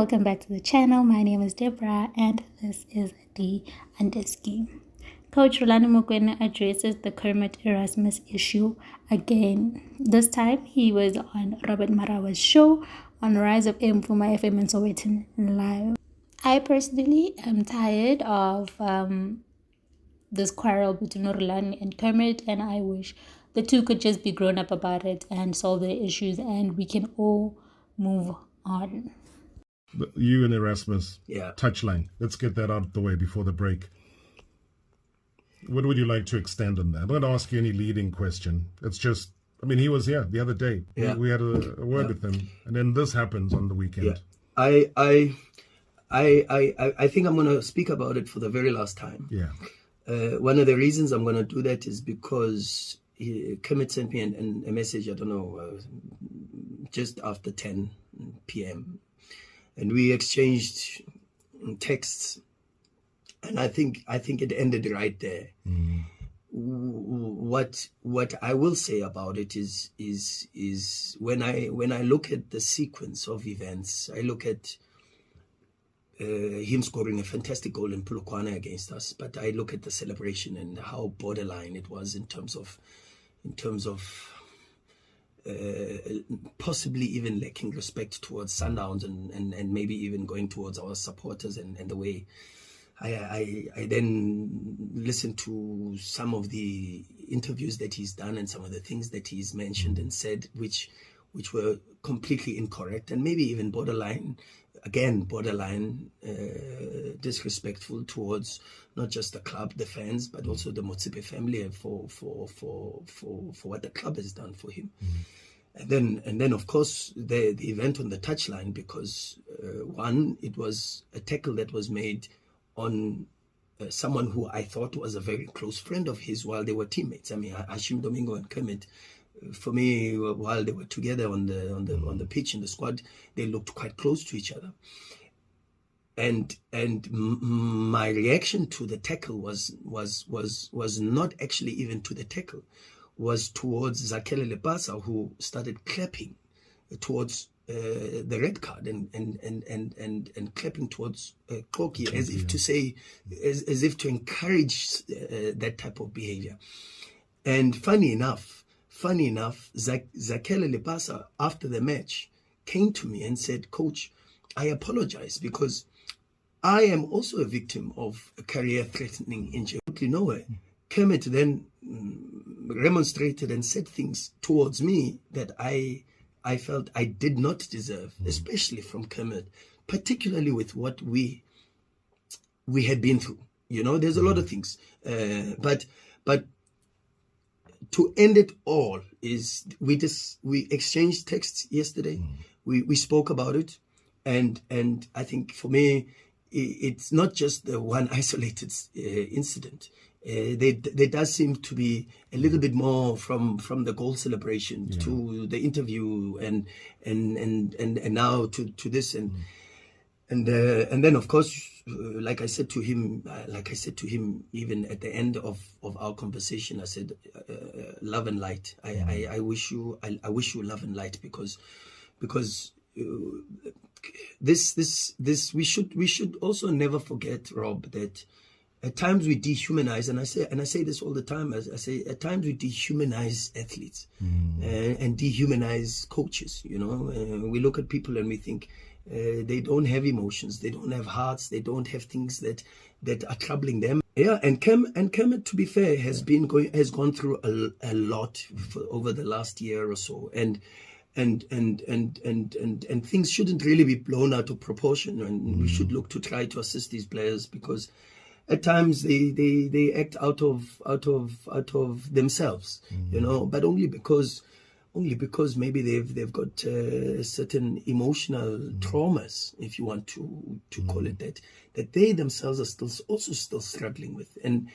welcome back to the channel. My name is Deborah and this is the Underski. Coach Rulani Mokoena addresses the Kermit Erasmus issue again. This time he was on Robert Marawa's show on Rise of Mfuma FM and Sowetan Live. I personally am tired of this quarrel between Rulani and Kermit, and I wish the two could just be grown up about it and solve their issues, and we can all move on. You and Erasmus, Yeah. touchline. Let's get that out of the way before the break. What would you like to extend on that? I'm not ask you any leading question. It's just, I mean, he was here the other day. Yeah. We had a word with him, and then this happens on the weekend. Yeah. I think I'm going to speak about it for the very last time. Yeah. One of the reasons I'm going to do that is because Kermit sent me a message, I don't know, just after 10 p.m. And we exchanged texts. And I think it ended right there. Mm. What I will say about it is when I look at the sequence of events, I look at him scoring a fantastic goal in Polokwane against us, but I look at the celebration and how borderline it was in terms of possibly even lacking respect towards Sundowns and maybe even going towards our supporters and the way I then listened to some of the interviews that he's done and some of the things that he's mentioned and said, which were completely incorrect and maybe even borderline disrespectful towards not just the club, the fans, but also the Motsepe family for what the club has done for him. And then of course the event on the touchline, because one, it was a tackle that was made on someone who I thought was a very close friend of his while they were teammates. I mean, Hashim Domingo and Kermit, for me, while they were together on the pitch in the squad, they looked quite close to each other. And my reaction to the tackle was not actually even to the tackle, was towards Zakele Lepasa, who started clapping towards the red card and clapping towards Koki, as if to say, as if to encourage that type of behavior. And funny enough, Zakele Lepasa, after the match, came to me and said, "Coach, I apologize because I am also a victim of a career-threatening injury." Nowhere. Kermit then remonstrated and said things towards me that I felt I did not deserve, especially from Kermit, particularly with what we had been through. You know, there's a lot of things, but to end it all is we exchanged texts yesterday. We spoke about it, and I think for me it's not just the one isolated incident. There does seem to be a little bit more from the goal celebration to the interview and now to this and then of course, like I said to him even at the end of our conversation, I said, love and light. I wish you love and light because this we should also never forget, Rob, that at times we dehumanize, and I say this all the time. I say at times we dehumanize athletes and dehumanize coaches. You know, we look at people and we think they don't have emotions, they don't have hearts, they don't have things that are troubling them. Yeah, and Kermit, to be fair, has gone through a lot over the last year or so, and things shouldn't really be blown out of proportion, and we should look to try to assist these players, because at times they act out of themselves, you know, but only because maybe they've got certain emotional traumas, if you want to call it that they themselves are still struggling with, and